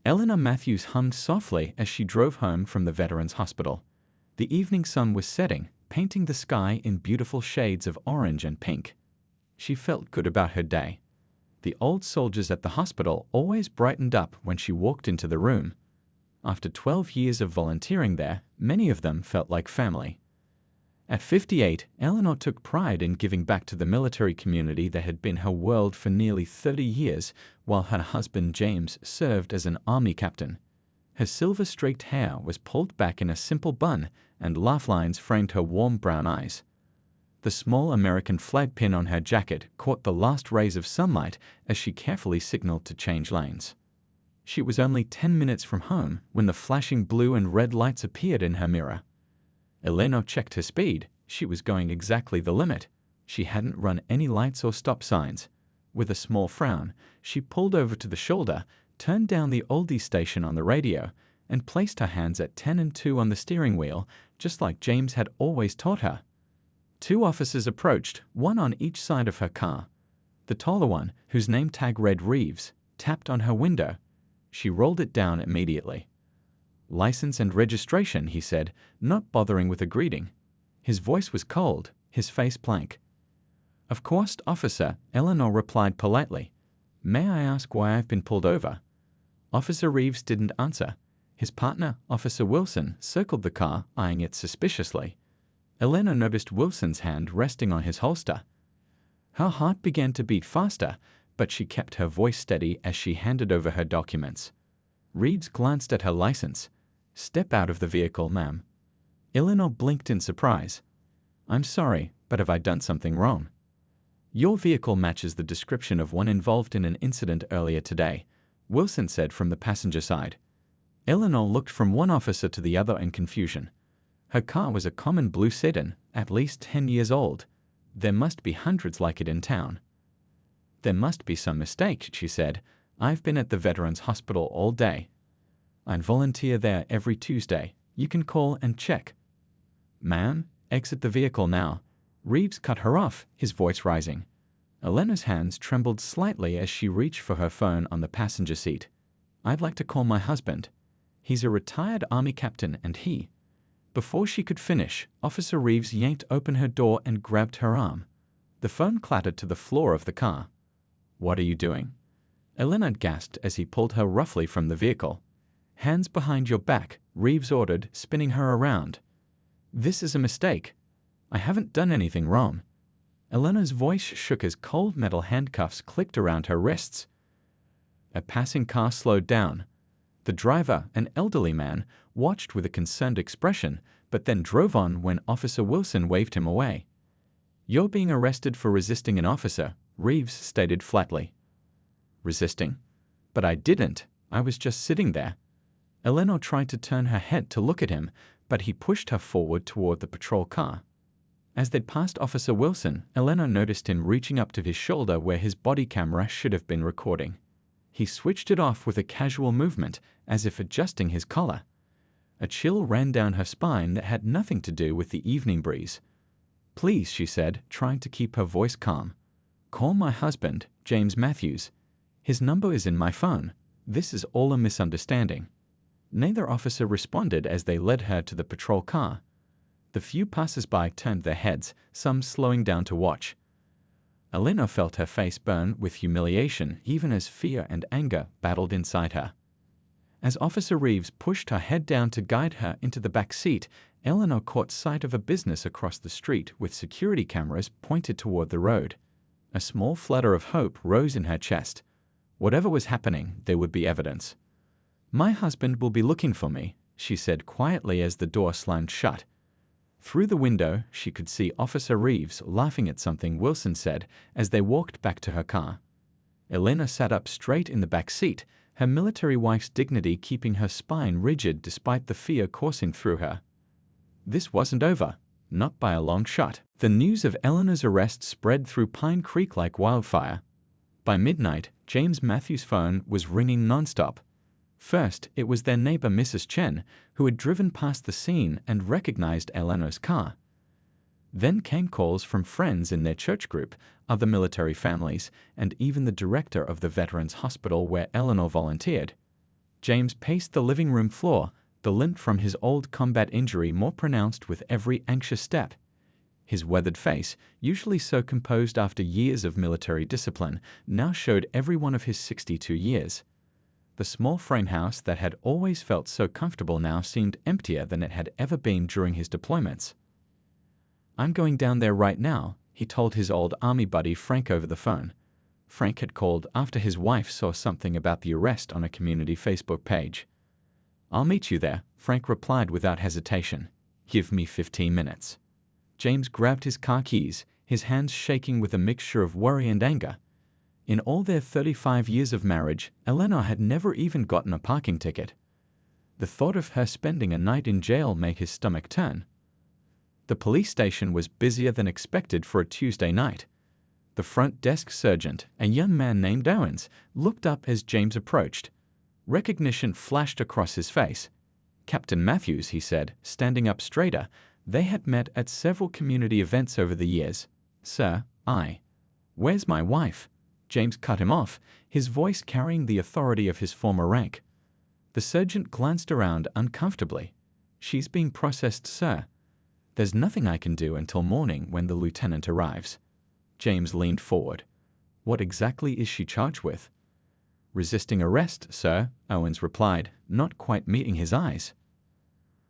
Eleanor Matthews hummed softly as she drove home from the Veterans Hospital. The evening sun was setting, painting the sky in beautiful shades of orange and pink. She felt good about her day. The old soldiers at the hospital always brightened up when she walked into the room. After 12 years of volunteering there, many of them felt like family. At 58, Eleanor took pride in giving back to the military community that had been her world for nearly 30 years, while her husband James served as an army captain. Her silver-streaked hair was pulled back in a simple bun, and laugh lines framed her warm brown eyes. The small American flag pin on her jacket caught the last rays of sunlight as she carefully signaled to change lanes. She was only 10 minutes from home when the flashing blue and red lights appeared in her mirror. Eleanor checked her speed. She was going exactly the limit. She hadn't run any lights or stop signs. With a small frown, she pulled over to the shoulder, turned down the oldie station on the radio, and placed her hands at 10 and 2 on the steering wheel, just like James had always taught her. 2 officers approached, one on each side of her car. The taller one, whose name tag read Reeves, tapped on her window. She rolled it down immediately. "License and registration," he said, not bothering with a greeting. His voice was cold, his face blank. "Of course, officer," Eleanor replied politely. "May I ask why I've been pulled over?" Officer Reeves didn't answer. His partner, Officer Wilson, circled the car, eyeing it suspiciously. Eleanor noticed Wilson's hand resting on his holster. Her heart began to beat faster, but she kept her voice steady as she handed over her documents. Reeves glanced at her license. "Step out of the vehicle, ma'am." Eleanor blinked in surprise. "I'm sorry, but have I done something wrong?" "Your vehicle matches the description of one involved in an incident earlier today," Wilson said from the passenger side. Eleanor looked from one officer to the other in confusion. Her car was a common blue sedan, at least 10 years old. There must be hundreds like it in town. "There must be some mistake," she said. "I've been at the Veterans Hospital all day. I volunteer there every Tuesday. You can call and check." "Ma'am, exit the vehicle now." Reeves cut her off, his voice rising. Eleanor's hands trembled slightly as she reached for her phone on the passenger seat. "I'd like to call my husband. He's a retired Army captain and he—" Before she could finish, Officer Reeves yanked open her door and grabbed her arm. The phone clattered to the floor of the car. "What are you doing?" Eleanor gasped as he pulled her roughly from the vehicle. "Hands behind your back," Reeves ordered, spinning her around. "This is a mistake. I haven't done anything wrong." Eleanor's voice shook as cold metal handcuffs clicked around her wrists. A passing car slowed down. The driver, an elderly man, watched with a concerned expression, but then drove on when Officer Wilson waved him away. "You're being arrested for resisting an officer," Reeves stated flatly. "Resisting? But I didn't. I was just sitting there." Eleanor tried to turn her head to look at him, but he pushed her forward toward the patrol car. As they passed Officer Wilson, Eleanor noticed him reaching up to his shoulder where his body camera should have been recording. He switched it off with a casual movement, as if adjusting his collar. A chill ran down her spine that had nothing to do with the evening breeze. "Please," she said, trying to keep her voice calm. "Call my husband, James Matthews. His number is in my phone. This is all a misunderstanding." Neither officer responded as they led her to the patrol car. The few passers-by turned their heads, some slowing down to watch. Eleanor felt her face burn with humiliation even as fear and anger battled inside her. As Officer Reeves pushed her head down to guide her into the back seat, Eleanor caught sight of a business across the street with security cameras pointed toward the road. A small flutter of hope rose in her chest. Whatever was happening, there would be evidence. "My husband will be looking for me," she said quietly as the door slammed shut. Through the window, she could see Officer Reeves laughing at something Wilson said as they walked back to her car. Eleanor sat up straight in the back seat, her military wife's dignity keeping her spine rigid despite the fear coursing through her. This wasn't over, not by a long shot. The news of Eleanor's arrest spread through Pine Creek like wildfire. By midnight, James Matthews' phone was ringing nonstop. First, it was their neighbor Mrs. Chen, who had driven past the scene and recognized Eleanor's car. Then came calls from friends in their church group, other military families, and even the director of the Veterans Hospital where Eleanor volunteered. James paced the living room floor, the limp from his old combat injury more pronounced with every anxious step. His weathered face, usually so composed after years of military discipline, now showed every one of his 62 years. The small frame house that had always felt so comfortable now seemed emptier than it had ever been during his deployments. "I'm going down there right now," he told his old army buddy Frank over the phone. Frank had called after his wife saw something about the arrest on a community Facebook page. "I'll meet you there," Frank replied without hesitation. "Give me 15 minutes. James grabbed his car keys, his hands shaking with a mixture of worry and anger. In all their 35 years of marriage, Eleanor had never even gotten a parking ticket. The thought of her spending a night in jail made his stomach turn. The police station was busier than expected for a Tuesday night. The front desk sergeant, a young man named Owens, looked up as James approached. Recognition flashed across his face. "Captain Matthews," he said, standing up straighter. They had met at several community events over the years. "Sir, Where's my wife?" James cut him off, his voice carrying the authority of his former rank. The sergeant glanced around uncomfortably. "She's being processed, sir. There's nothing I can do until morning when the lieutenant arrives." James leaned forward. "What exactly is she charged with?" "Resisting arrest, sir," Owens replied, not quite meeting his eyes.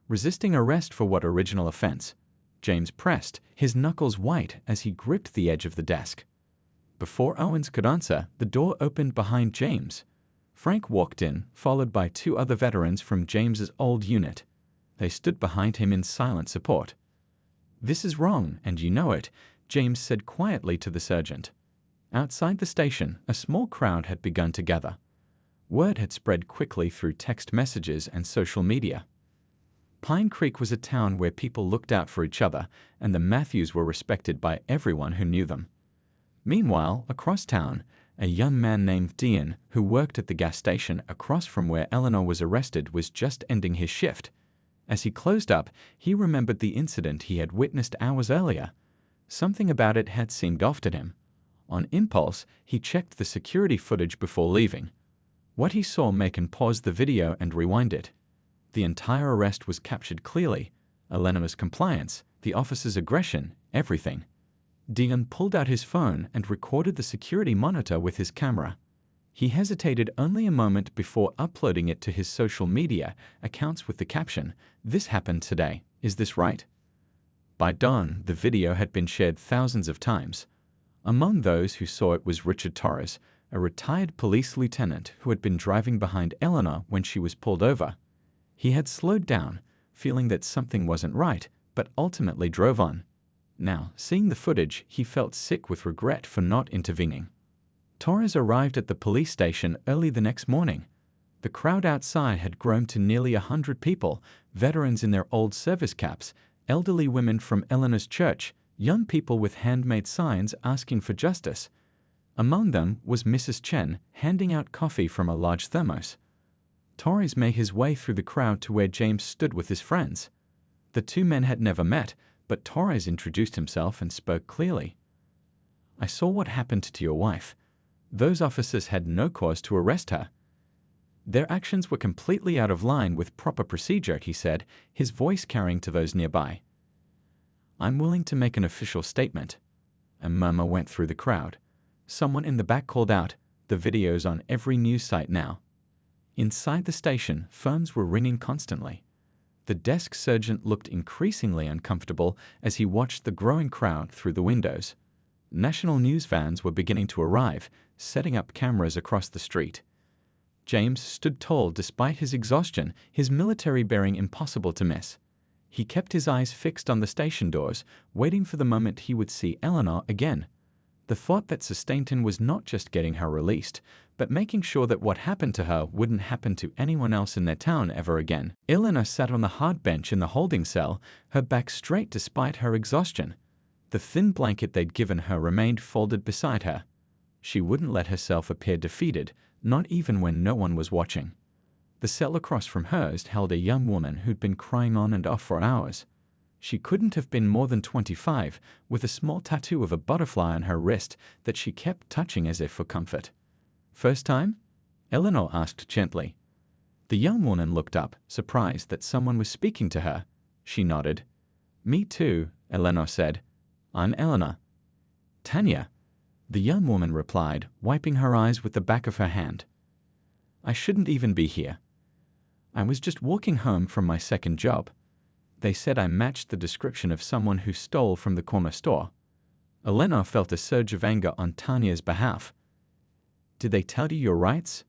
"Resisting arrest for what original offense?" James pressed, his knuckles white as he gripped the edge of the desk. Before Owens could answer, the door opened behind James. Frank walked in, followed by two other veterans from James's old unit. They stood behind him in silent support. "This is wrong, and you know it," James said quietly to the sergeant. Outside the station, a small crowd had begun to gather. Word had spread quickly through text messages and social media. Pine Creek was a town where people looked out for each other, and the Matthews were respected by everyone who knew them. Meanwhile, across town, a young man named Dean, who worked at the gas station across from where Eleanor was arrested, was just ending his shift. As he closed up, he remembered the incident he had witnessed hours earlier. Something about it had seemed off to him. On impulse, he checked the security footage before leaving. What he saw made him pause the video and rewind it. The entire arrest was captured clearly. Eleanor's compliance, the officer's aggression, everything. Dean pulled out his phone and recorded the security monitor with his camera. He hesitated only a moment before uploading it to his social media accounts with the caption, "This happened today, is this right?" By dawn, the video had been shared thousands of times. Among those who saw it was Richard Torres, a retired police lieutenant who had been driving behind Eleanor when she was pulled over. He had slowed down, feeling that something wasn't right, but ultimately drove on. Now, seeing the footage, he felt sick with regret for not intervening. Torres arrived at the police station early the next morning. The crowd outside had grown to nearly 100 people, veterans in their old service caps, elderly women from Eleanor's church, young people with handmade signs asking for justice. Among them was Mrs. Chen, handing out coffee from a large thermos. Torres made his way through the crowd to where James stood with his friends. The two men had never met, but Torres introduced himself and spoke clearly. "I saw what happened to your wife. Those officers had no cause to arrest her. Their actions were completely out of line with proper procedure," he said, his voice carrying to those nearby. "I'm willing to make an official statement." A murmur went through the crowd. Someone in the back called out, "The video's on every news site now." Inside the station, phones were ringing constantly. The desk sergeant looked increasingly uncomfortable as he watched the growing crowd through the windows. National news vans were beginning to arrive, setting up cameras across the street. James stood tall despite his exhaustion, his military bearing impossible to miss. He kept his eyes fixed on the station doors, waiting for the moment he would see Eleanor again. The thought that sustained him was not just getting her released, but making sure that what happened to her wouldn't happen to anyone else in their town ever again. Eleanor sat on the hard bench in the holding cell, her back straight despite her exhaustion. The thin blanket they'd given her remained folded beside her. She wouldn't let herself appear defeated, not even when no one was watching. The cell across from hers held a young woman who'd been crying on and off for hours. She couldn't have been more than 25, with a small tattoo of a butterfly on her wrist that she kept touching as if for comfort. "First time?" Eleanor asked gently. The young woman looked up, surprised that someone was speaking to her. She nodded. "Me too," Eleanor said. "I'm Eleanor." "Tanya," the young woman replied, wiping her eyes with the back of her hand. "I shouldn't even be here. I was just walking home from my second job. They said I matched the description of someone who stole from the corner store." Eleanor felt a surge of anger on Tanya's behalf. "Did they tell you your rights?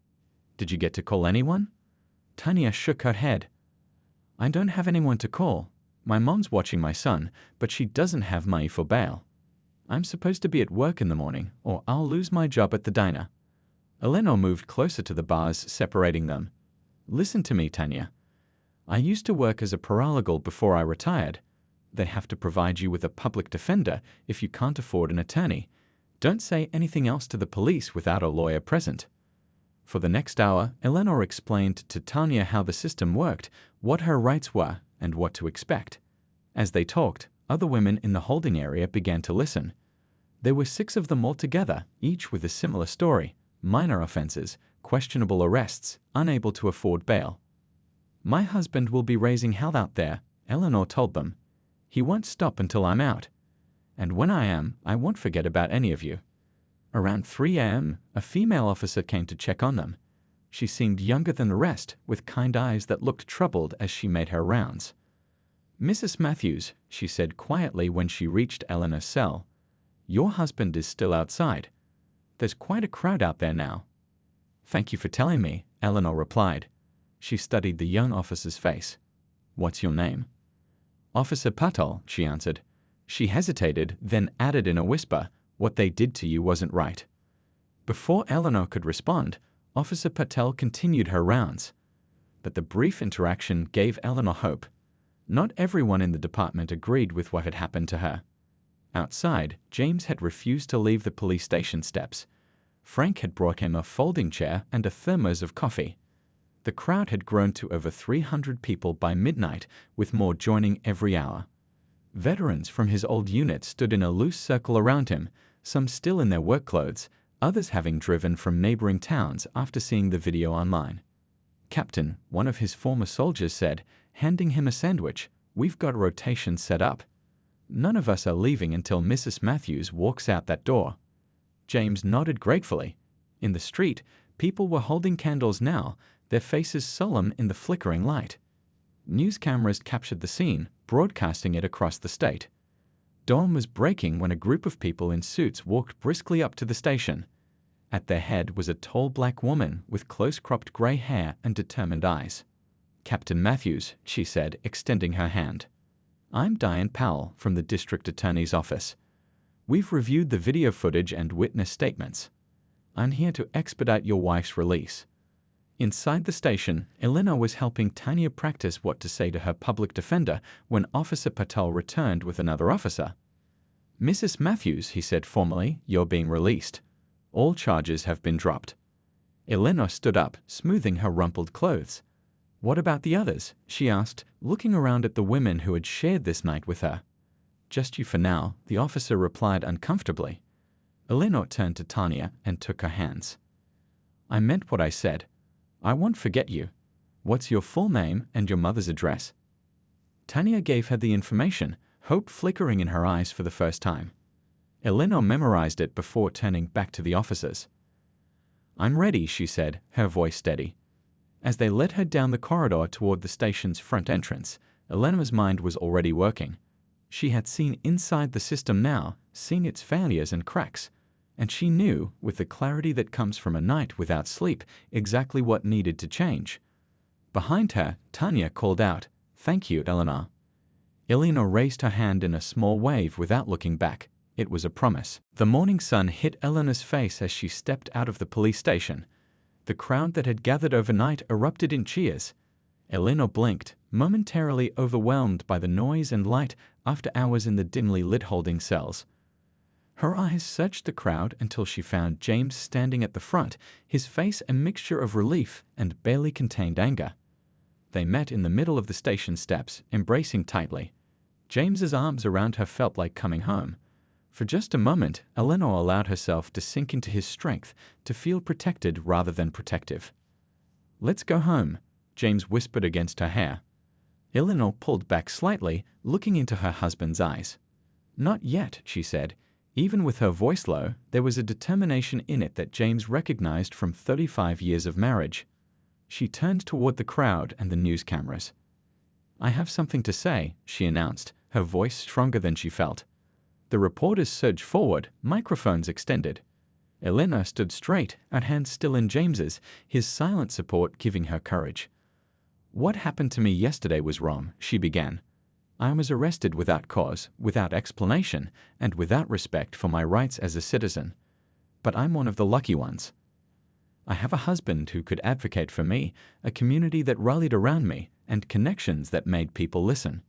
Did you get to call anyone?" Tanya shook her head. "I don't have anyone to call. My mom's watching my son, but she doesn't have money for bail. I'm supposed to be at work in the morning, or I'll lose my job at the diner." Eleanor moved closer to the bars separating them. "Listen to me, Tanya. I used to work as a paralegal before I retired. They have to provide you with a public defender if you can't afford an attorney. Don't say anything else to the police without a lawyer present." For the next hour, Eleanor explained to Tanya how the system worked, what her rights were, and what to expect. As they talked, other women in the holding area began to listen. There were 6 of them altogether, each with a similar story: minor offenses, questionable arrests, unable to afford bail. "My husband will be raising hell out there," Eleanor told them. "He won't stop until I'm out. And when I am, I won't forget about any of you." Around 3 a.m., a female officer came to check on them. She seemed younger than the rest, with kind eyes that looked troubled as she made her rounds. "Mrs. Matthews," she said quietly when she reached Eleanor's cell, "your husband is still outside. There's quite a crowd out there now." "Thank you for telling me," Eleanor replied. She studied the young officer's face. "What's your name?" "Officer Patel," she answered. She hesitated, then added in a whisper, "What they did to you wasn't right." Before Eleanor could respond, Officer Patel continued her rounds. But the brief interaction gave Eleanor hope. Not everyone in the department agreed with what had happened to her. Outside, James had refused to leave the police station steps. Frank had brought him a folding chair and a thermos of coffee. The crowd had grown to over 300 people by midnight, with more joining every hour. Veterans from his old unit stood in a loose circle around him, some still in their work clothes, others having driven from neighboring towns after seeing the video online. "Captain," one of his former soldiers said, handing him a sandwich, "we've got a rotation set up. None of us are leaving until Mrs. Matthews walks out that door." James nodded gratefully. In the street, people were holding candles now, their faces solemn in the flickering light. News cameras captured the scene, broadcasting it across the state. Dawn was breaking when a group of people in suits walked briskly up to the station. At their head was a tall black woman with close-cropped gray hair and determined eyes. "Captain Matthews," she said, extending her hand. "I'm Diane Powell from the District Attorney's Office. We've reviewed the video footage and witness statements. I'm here to expedite your wife's release." Inside the station, Eleanor was helping Tanya practice what to say to her public defender when Officer Patel returned with another officer. "Mrs. Matthews," he said formally, "you're being released. All charges have been dropped." Eleanor stood up, smoothing her rumpled clothes. "What about the others?" she asked, looking around at the women who had shared this night with her. "Just you for now," the officer replied uncomfortably. Eleanor turned to Tanya and took her hands. "I meant what I said. I won't forget you. What's your full name and your mother's address?" Tanya gave her the information, hope flickering in her eyes for the first time. Eleanor memorized it before turning back to the officers. "I'm ready," she said, her voice steady. As they led her down the corridor toward the station's front entrance, Eleanor's mind was already working. She had seen inside the system now, seen its failures and cracks, and she knew, with the clarity that comes from a night without sleep, exactly what needed to change. Behind her, Tanya called out, "Thank you, Eleanor." Eleanor raised her hand in a small wave without looking back. It was a promise. The morning sun hit Eleanor's face as she stepped out of the police station. The crowd that had gathered overnight erupted in cheers. Eleanor blinked, momentarily overwhelmed by the noise and light after hours in the dimly lit holding cells. Her eyes searched the crowd until she found James standing at the front, his face a mixture of relief and barely contained anger. They met in the middle of the station steps, embracing tightly. James's arms around her felt like coming home. For just a moment, Eleanor allowed herself to sink into his strength, to feel protected rather than protective. "Let's go home," James whispered against her hair. Eleanor pulled back slightly, looking into her husband's eyes. "Not yet," she said. Even with her voice low, there was a determination in it that James recognized from 35 years of marriage. She turned toward the crowd and the news cameras. "I have something to say," she announced, her voice stronger than she felt. The reporters surged forward, microphones extended. Eleanor stood straight, her hands still in James's, his silent support giving her courage. "What happened to me yesterday was wrong," she began. "I was arrested without cause, without explanation, and without respect for my rights as a citizen. But I'm one of the lucky ones. I have a husband who could advocate for me, a community that rallied around me, and connections that made people listen."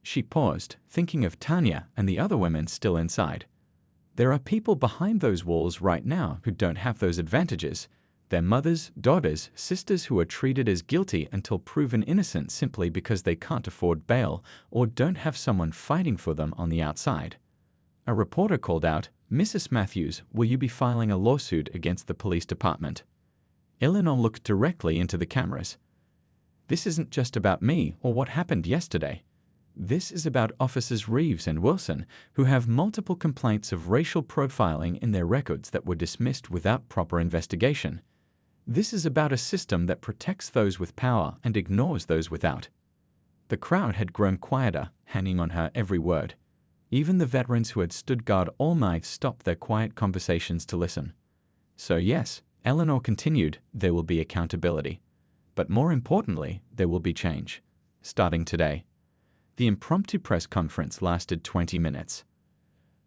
She paused, thinking of Tanya and the other women still inside. There are people behind those walls right now who don't have those advantages. Their mothers, daughters, sisters who are treated as guilty until proven innocent simply because they can't afford bail or don't have someone fighting for them on the outside. A reporter called out, "Mrs. Matthews, will you be filing a lawsuit against the police department?" Eleanor looked directly into the cameras. "This isn't just about me or what happened yesterday. This is about Officers Reeves and Wilson, who have multiple complaints of racial profiling in their records that were dismissed without proper investigation. This is about a system that protects those with power and ignores those without." The crowd had grown quieter, hanging on her every word. Even the veterans who had stood guard all night stopped their quiet conversations to listen. "So yes," Eleanor continued, "there will be accountability. But more importantly, there will be change. Starting today." The impromptu press conference lasted 20 minutes.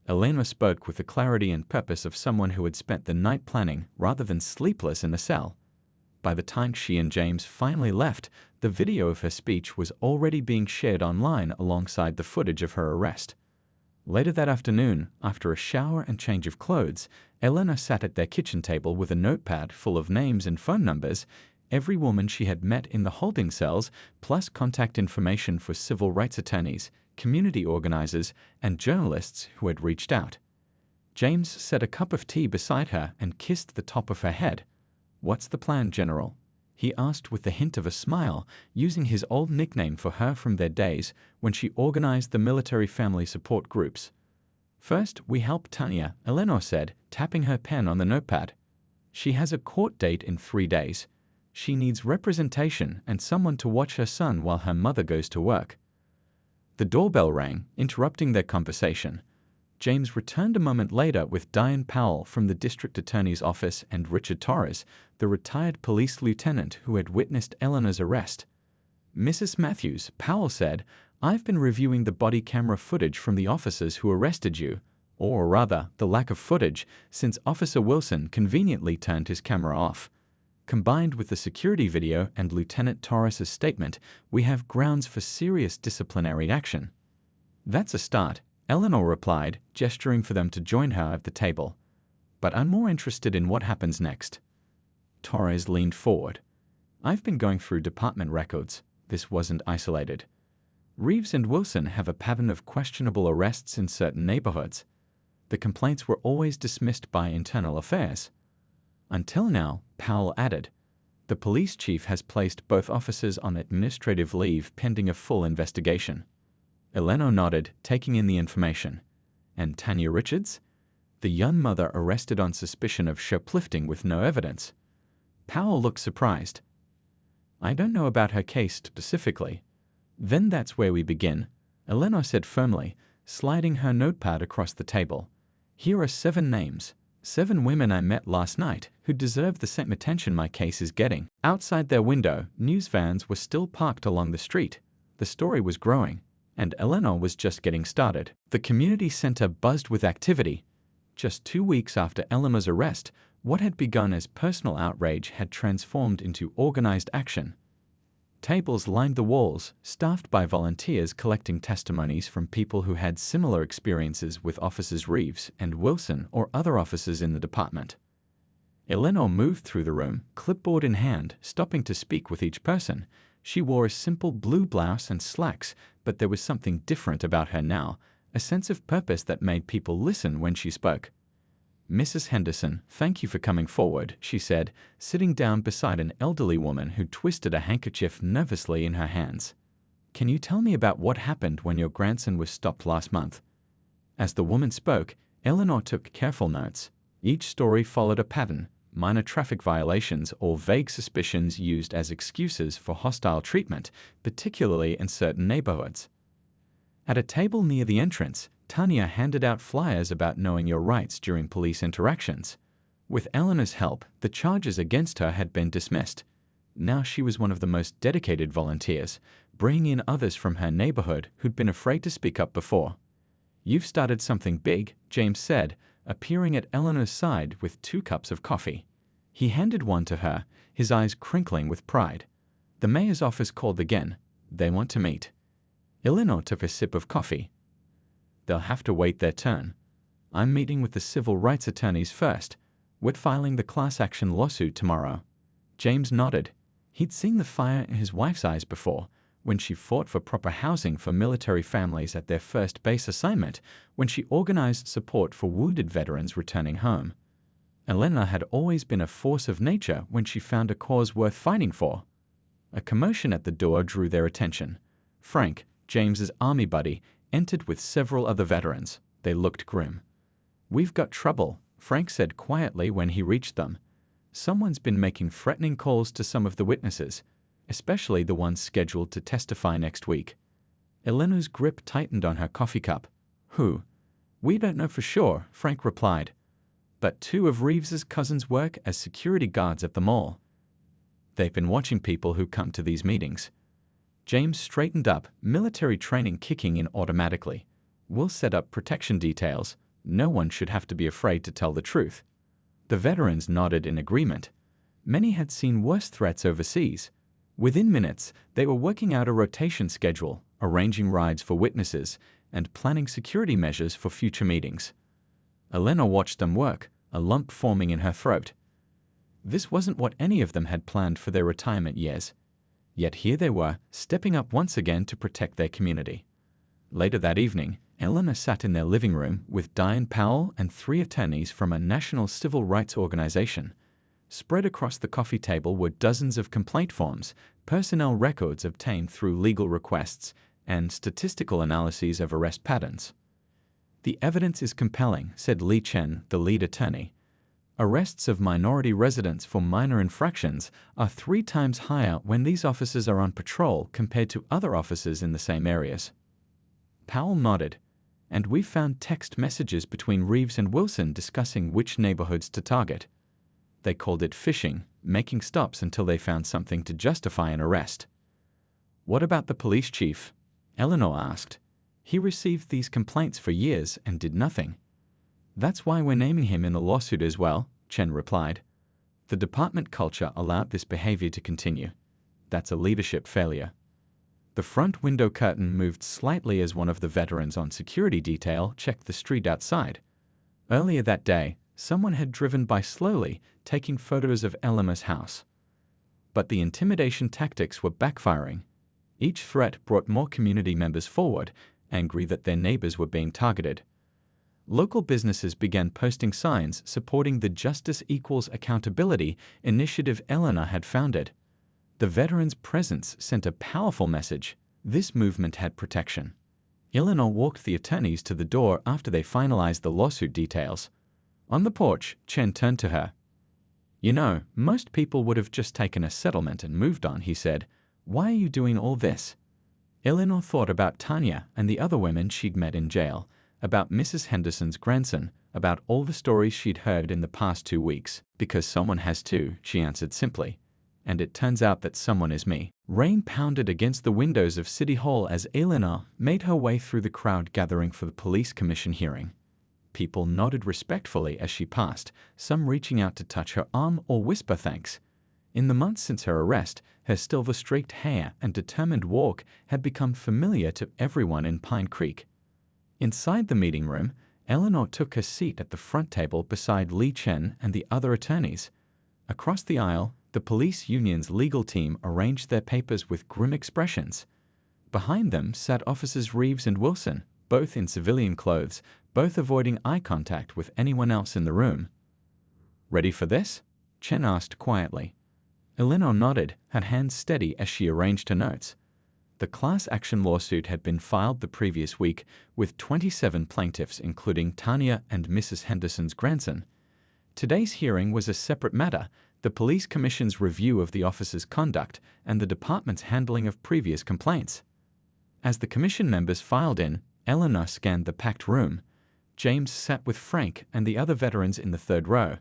Elena spoke with the clarity and purpose of someone who had spent the night planning rather than sleepless in a cell. By the time she and James finally left, the video of her speech was already being shared online alongside the footage of her arrest. Later that afternoon, after a shower and change of clothes, Elena sat at their kitchen table with a notepad full of names and phone numbers, every woman she had met in the holding cells, plus contact information for civil rights attorneys, community organizers, and journalists who had reached out. James set a cup of tea beside her and kissed the top of her head. "What's the plan, General?" he asked with the hint of a smile, using his old nickname for her from their days when she organized the military family support groups. "First, we help Tanya," Eleanor said, tapping her pen on the notepad. "She has a court date in 3 days. She needs representation and someone to watch her son while her mother goes to work." The doorbell rang, interrupting their conversation. James returned a moment later with Diane Powell from the district attorney's office and Richard Torres, the retired police lieutenant who had witnessed Eleanor's arrest. "Mrs. Matthews," Powell said, "I've been reviewing the body camera footage from the officers who arrested you, or rather, the lack of footage, since Officer Wilson conveniently turned his camera off. Combined with the security video and Lieutenant Torres's statement, we have grounds for serious disciplinary action." "That's a start," Eleanor replied, gesturing for them to join her at the table. "But I'm more interested in what happens next." Torres leaned forward. "I've been going through department records. This wasn't isolated. Reeves and Wilson have a pattern of questionable arrests in certain neighborhoods. The complaints were always dismissed by internal affairs. Until now," Powell added. "The police chief has placed both officers on administrative leave pending a full investigation." Eleanor nodded, taking in the information. "And Tanya Richards?" "The young mother arrested on suspicion of shoplifting with no evidence." Powell looked surprised. "I don't know about her case specifically." "Then that's where we begin," Eleanor said firmly, sliding her notepad across the table. "Here are 7 names. 7 women I met last night who deserve the same attention my case is getting." Outside their window, news vans were still parked along the street. The story was growing, and Eleanor was just getting started. The community center buzzed with activity. Just 2 weeks after Eleanor's arrest, what had begun as personal outrage had transformed into organized action. Tables lined the walls, staffed by volunteers collecting testimonies from people who had similar experiences with Officers Reeves and Wilson or other officers in the department. Eleanor moved through the room, clipboard in hand, stopping to speak with each person. She wore a simple blue blouse and slacks, but there was something different about her now, a sense of purpose that made people listen when she spoke. Mrs. Henderson, thank you for coming forward, she said, sitting down beside an elderly woman who twisted a handkerchief nervously in her hands. Can you tell me about what happened when your grandson was stopped last month? As the woman spoke, Eleanor took careful notes. Each story followed a pattern: minor traffic violations or vague suspicions used as excuses for hostile treatment, particularly in certain neighborhoods. At a table near the entrance, Tanya handed out flyers about knowing your rights during police interactions. With Eleanor's help, the charges against her had been dismissed. Now she was one of the most dedicated volunteers, bringing in others from her neighborhood who'd been afraid to speak up before. You've started something big, James said, appearing at Eleanor's side with 2 cups of coffee. He handed one to her, his eyes crinkling with pride. The mayor's office called again. They want to meet. Eleanor took a sip of coffee. They'll have to wait their turn. I'm meeting with the civil rights attorneys first. We're filing the class action lawsuit tomorrow. James nodded. He'd seen the fire in his wife's eyes before, when she fought for proper housing for military families at their first base assignment, when she organized support for wounded veterans returning home. Eleanor had always been a force of nature when she found a cause worth fighting for. A commotion at the door drew their attention. Frank, James's army buddy, entered with several other veterans. They looked grim. We've got trouble, Frank said quietly when he reached them. Someone's been making threatening calls to some of the witnesses, especially the ones scheduled to testify next week. Eleanor's grip tightened on her coffee cup. Who? We don't know for sure, Frank replied. But 2 of Reeves's cousins work as security guards at the mall. They've been watching people who come to these meetings. James straightened up, military training kicking in automatically. We'll set up protection details. No one should have to be afraid to tell the truth. The veterans nodded in agreement. Many had seen worse threats overseas. Within minutes, they were working out a rotation schedule, arranging rides for witnesses, and planning security measures for future meetings. Eleanor watched them work, a lump forming in her throat. This wasn't what any of them had planned for their retirement years. Yet here they were, stepping up once again to protect their community. Later that evening, Eleanor sat in their living room with Diane Powell and 3 attorneys from a national civil rights organization. Spread across the coffee table were dozens of complaint forms, personnel records obtained through legal requests, and statistical analyses of arrest patterns. The evidence is compelling, said Lee Chen, the lead attorney. Arrests of minority residents for minor infractions are 3 times higher when these officers are on patrol compared to other officers in the same areas. Powell nodded. And we found text messages between Reeves and Wilson discussing which neighborhoods to target. They called it fishing, making stops until they found something to justify an arrest. What about the police chief? Eleanor asked. He received these complaints for years and did nothing. That's why we're naming him in the lawsuit as well, Chen replied. The department culture allowed this behavior to continue. That's a leadership failure. The front window curtain moved slightly as one of the veterans on security detail checked the street outside. Earlier that day, someone had driven by slowly, taking photos of Eleanor's house. But the intimidation tactics were backfiring. Each threat brought more community members forward, angry that their neighbors were being targeted. Local businesses began posting signs supporting the Justice Equals Accountability initiative Eleanor had founded. The veterans' presence sent a powerful message. This movement had protection. Eleanor walked the attorneys to the door after they finalized the lawsuit details. On the porch, Chen turned to her. You know, most people would have just taken a settlement and moved on, he said. Why are you doing all this? Eleanor thought about Tanya and the other women she'd met in jail, about Mrs. Henderson's grandson, about all the stories she'd heard in the past 2 weeks. Because someone has to, she answered simply. And it turns out that someone is me. Rain pounded against the windows of City Hall as Eleanor made her way through the crowd gathering for the police commission hearing. People nodded respectfully as she passed, some reaching out to touch her arm or whisper thanks. In the months since her arrest, her silver-streaked hair and determined walk had become familiar to everyone in Pine Creek. Inside the meeting room, Eleanor took her seat at the front table beside Lee Chen and the other attorneys. Across the aisle, the police union's legal team arranged their papers with grim expressions. Behind them sat officers Reeves and Wilson, both in civilian clothes, both avoiding eye contact with anyone else in the room. "Ready for this?" Chen asked quietly. Eleanor nodded, her hands steady as she arranged her notes. The class action lawsuit had been filed the previous week with 27 plaintiffs, including Tanya and Mrs. Henderson's grandson. Today's hearing was a separate matter: the police commission's review of the officer's conduct and the department's handling of previous complaints. As the commission members filed in, Eleanor scanned the packed room. James sat with Frank and the other veterans in the third row.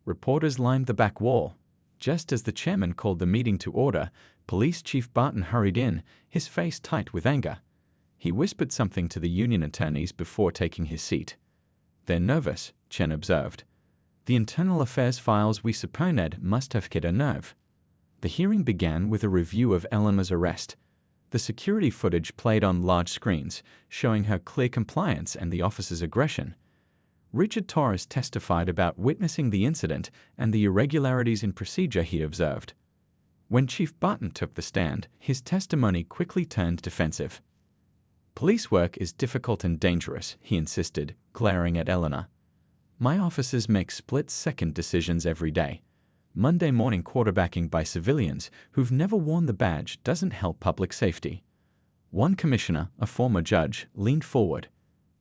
Reporters lined the back wall. Just as the chairman called the meeting to order, Police Chief Barton hurried in, his face tight with anger. He whispered something to the union attorneys before taking his seat. "They're nervous," Chen observed. "The internal affairs files we subpoenaed must have hit a nerve." The hearing began with a review of Eleanor's arrest. The security footage played on large screens, showing her clear compliance and the officer's aggression. Richard Torres testified about witnessing the incident and the irregularities in procedure he observed. When Chief Barton took the stand, his testimony quickly turned defensive. "Police work is difficult and dangerous," he insisted, glaring at Eleanor. "My officers make split-second decisions every day. Monday morning quarterbacking by civilians who've never worn the badge doesn't help public safety." One commissioner, a former judge, leaned forward.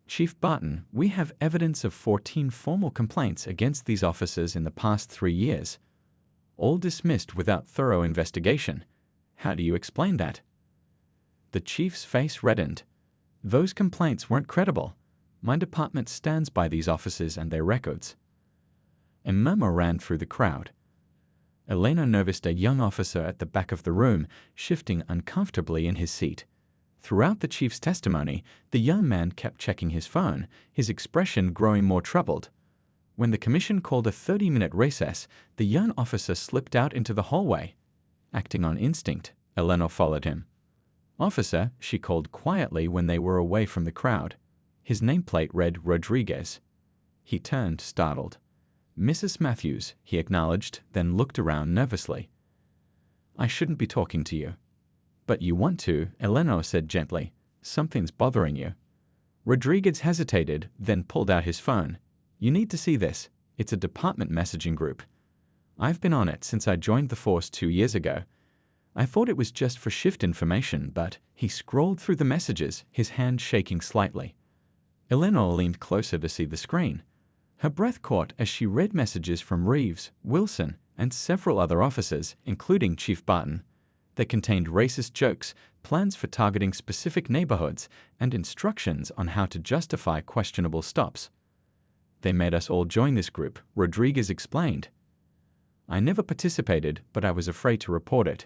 "Chief Barton, we have evidence of 14 formal complaints against these officers in the past 3 years. All dismissed without thorough investigation. How do you explain that?" The chief's face reddened. "Those complaints weren't credible. My department stands by these officers and their records." A murmur ran through the crowd. Elena noticed a young officer at the back of the room, shifting uncomfortably in his seat. Throughout the chief's testimony, the young man kept checking his phone, his expression growing more troubled. When the commission called a 30-minute recess, the young officer slipped out into the hallway. Acting on instinct, Eleanor followed him. "Officer," she called quietly when they were away from the crowd. His nameplate read Rodriguez. He turned, startled. "Mrs. Matthews," he acknowledged, then looked around nervously. "I shouldn't be talking to you." "But you want to," Eleanor said gently. "Something's bothering you." Rodriguez hesitated, then pulled out his phone. "You need to see this. It's a department messaging group. I've been on it since I joined the force 2 years ago. I thought it was just for shift information, but..." He scrolled through the messages, his hand shaking slightly. Eleanor leaned closer to see the screen. Her breath caught as she read messages from Reeves, Wilson, and several other officers, including Chief Barton. They contained racist jokes, plans for targeting specific neighborhoods, and instructions on how to justify questionable stops. "They made us all join this group," Rodriguez explained. "I never participated, but I was afraid to report it.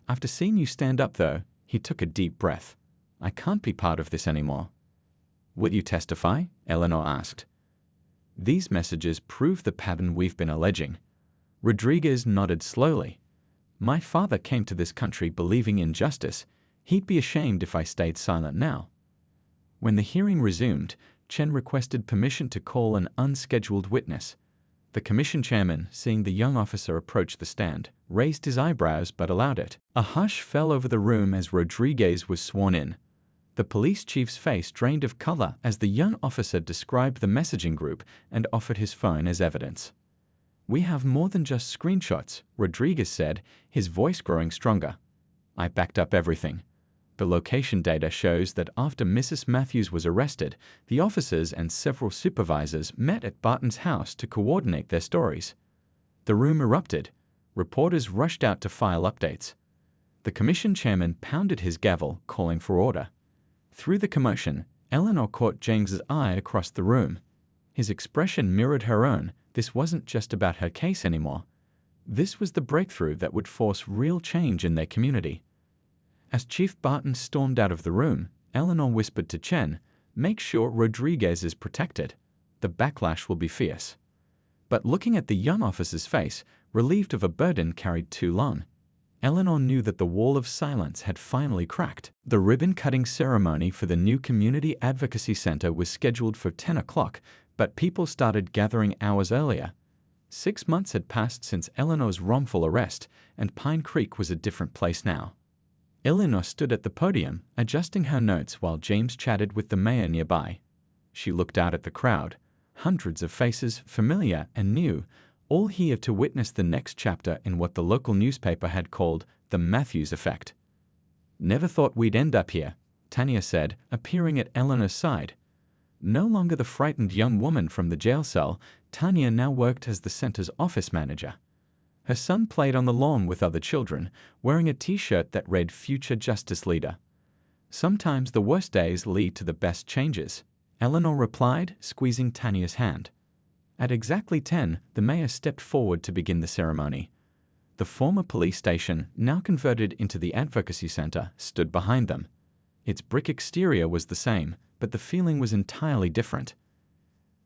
After seeing you stand up, though," he took a deep breath, "I can't be part of this anymore." "Will you testify?" Eleanor asked. "These messages prove the pattern we've been alleging." Rodriguez nodded slowly. "My father came to this country believing in justice. He'd be ashamed if I stayed silent now." When the hearing resumed, Chen requested permission to call an unscheduled witness. The commission chairman, seeing the young officer approach the stand, raised his eyebrows but allowed it. A hush fell over the room as Rodriguez was sworn in. The police chief's face drained of color as the young officer described the messaging group and offered his phone as evidence. "We have more than just screenshots," Rodriguez said, his voice growing stronger. "I backed up everything. The location data shows that after Mrs. Matthews was arrested, the officers and several supervisors met at Barton's house to coordinate their stories." The room erupted. Reporters rushed out to file updates. The commission chairman pounded his gavel, calling for order. Through the commotion, Eleanor caught James's eye across the room. His expression mirrored her own. This wasn't just about her case anymore. This was the breakthrough that would force real change in their community. As Chief Barton stormed out of the room, Eleanor whispered to Chen, "Make sure Rodriguez is protected. The backlash will be fierce." But looking at the young officer's face, relieved of a burden carried too long, Eleanor knew that the wall of silence had finally cracked. The ribbon-cutting ceremony for the new Community Advocacy Center was scheduled for 10 o'clock, but people started gathering hours earlier. 6 months had passed since Eleanor's wrongful arrest, and Pine Creek was a different place now. Eleanor stood at the podium, adjusting her notes while James chatted with the mayor nearby. She looked out at the crowd, hundreds of faces, familiar and new, all here to witness the next chapter in what the local newspaper had called the Matthews Effect. "Never thought we'd end up here," Tanya said, appearing at Eleanor's side. No longer the frightened young woman from the jail cell, Tanya now worked as the center's office manager. Her son played on the lawn with other children, wearing a t-shirt that read "Future Justice Leader." "Sometimes the worst days lead to the best changes," Eleanor replied, squeezing Tanya's hand. At exactly 10, the mayor stepped forward to begin the ceremony. The former police station, now converted into the advocacy center, stood behind them. Its brick exterior was the same, but the feeling was entirely different.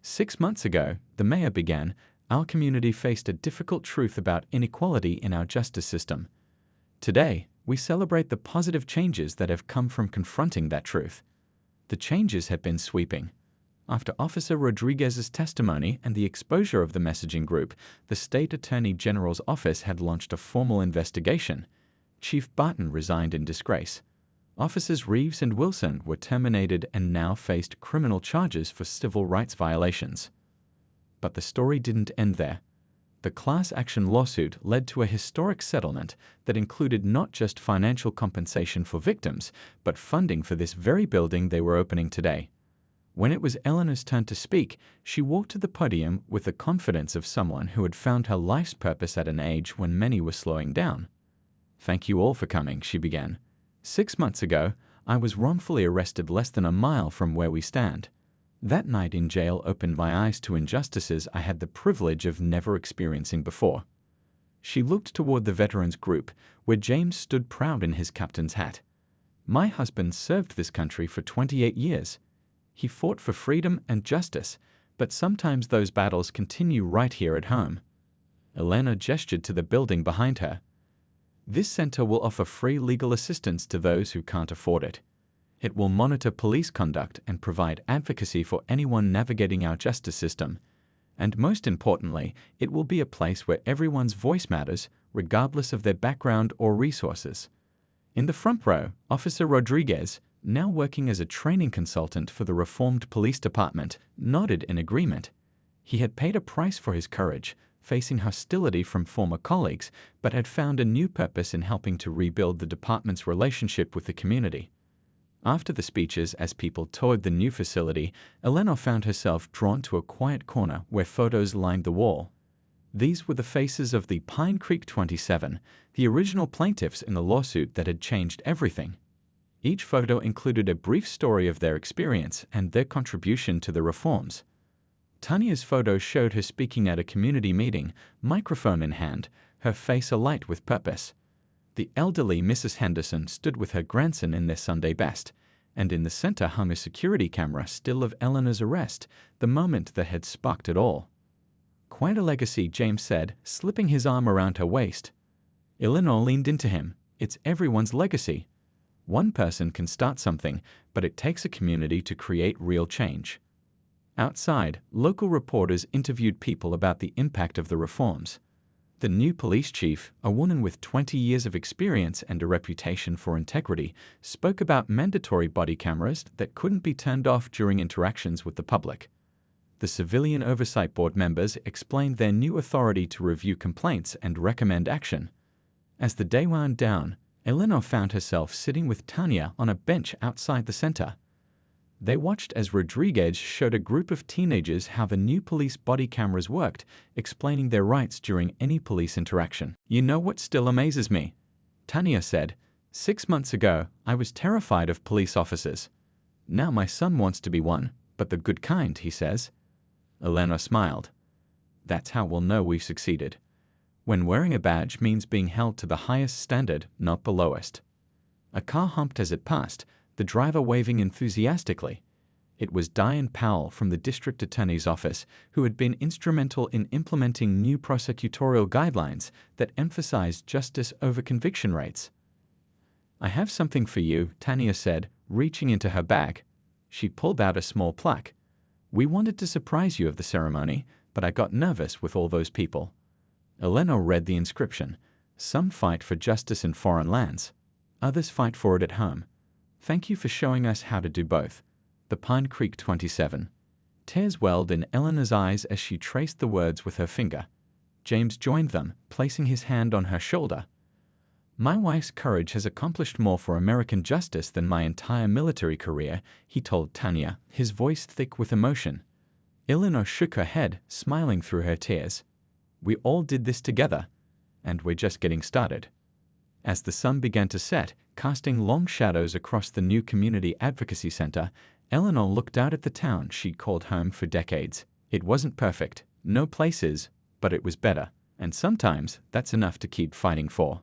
6 months ago, the mayor began, our community faced a difficult truth about inequality in our justice system. Today, we celebrate the positive changes that have come from confronting that truth. The changes have been sweeping. After Officer Rodriguez's testimony and the exposure of the messaging group, the State Attorney General's office had launched a formal investigation. Chief Barton resigned in disgrace. Officers Reeves and Wilson were terminated and now faced criminal charges for civil rights violations. But the story didn't end there. The class action lawsuit led to a historic settlement that included not just financial compensation for victims, but funding for this very building they were opening today. When it was Eleanor's turn to speak, she walked to the podium with the confidence of someone who had found her life's purpose at an age when many were slowing down. "Thank you all for coming," she began. 6 months ago, I was wrongfully arrested less than a mile from where we stand. That night in jail opened my eyes to injustices I had the privilege of never experiencing before." She looked toward the veterans group, where James stood proud in his captain's hat. "My husband served this country for 28 years. He fought for freedom and justice, but sometimes those battles continue right here at home." Elena gestured to the building behind her. "This center will offer free legal assistance to those who can't afford it. It will monitor police conduct and provide advocacy for anyone navigating our justice system. And most importantly, it will be a place where everyone's voice matters, regardless of their background or resources." In the front row, Officer Rodriguez, now working as a training consultant for the reformed police department, nodded in agreement. He had paid a price for his courage, facing hostility from former colleagues, but had found a new purpose in helping to rebuild the department's relationship with the community. After the speeches, as people toured the new facility, Eleanor found herself drawn to a quiet corner where photos lined the wall. These were the faces of the Pine Creek 27, the original plaintiffs in the lawsuit that had changed everything. Each photo included a brief story of their experience and their contribution to the reforms. Tanya's photo showed her speaking at a community meeting, microphone in hand, her face alight with purpose. The elderly Mrs. Henderson stood with her grandson in their Sunday best, and in the center hung a security camera still of Eleanor's arrest, the moment that had sparked it all. "Quite a legacy," James said, slipping his arm around her waist. Eleanor leaned into him. "It's everyone's legacy. One person can start something, but it takes a community to create real change." Outside, local reporters interviewed people about the impact of the reforms. The new police chief, a woman with 20 years of experience and a reputation for integrity, spoke about mandatory body cameras that couldn't be turned off during interactions with the public. The Civilian Oversight Board members explained their new authority to review complaints and recommend action. As the day wound down, Eleanor found herself sitting with Tanya on a bench outside the center. They watched as Rodriguez showed a group of teenagers how the new police body cameras worked, explaining their rights during any police interaction. "You know what still amazes me?" Tanya said. 6 months ago, I was terrified of police officers. Now my son wants to be one, but the good kind, he says." Elena smiled. "That's how we'll know we've succeeded. When wearing a badge means being held to the highest standard, not the lowest." A car humped as it passed, the driver waving enthusiastically. It was Diane Powell from the district attorney's office, who had been instrumental in implementing new prosecutorial guidelines that emphasized justice over conviction rates. "I have something for you," Tanya said, reaching into her bag. She pulled out a small plaque. "We wanted to surprise you of the ceremony, but I got nervous with all those people." Elena read the inscription. "Some fight for justice in foreign lands. Others fight for it at home. Thank you for showing us how to do both. The Pine Creek 27. Tears welled in Eleanor's eyes as she traced the words with her finger. James joined them, placing his hand on her shoulder. My wife's courage has accomplished more for American justice than my entire military career, he told Tanya, his voice thick with emotion. Eleanor shook her head, smiling through her tears. We all did this together, and we're just getting started. As the sun began to set, casting long shadows across the new Community Advocacy Center, Eleanor looked out at the town she'd called home for decades. It wasn't perfect, no place is, but it was better, and sometimes that's enough to keep fighting for.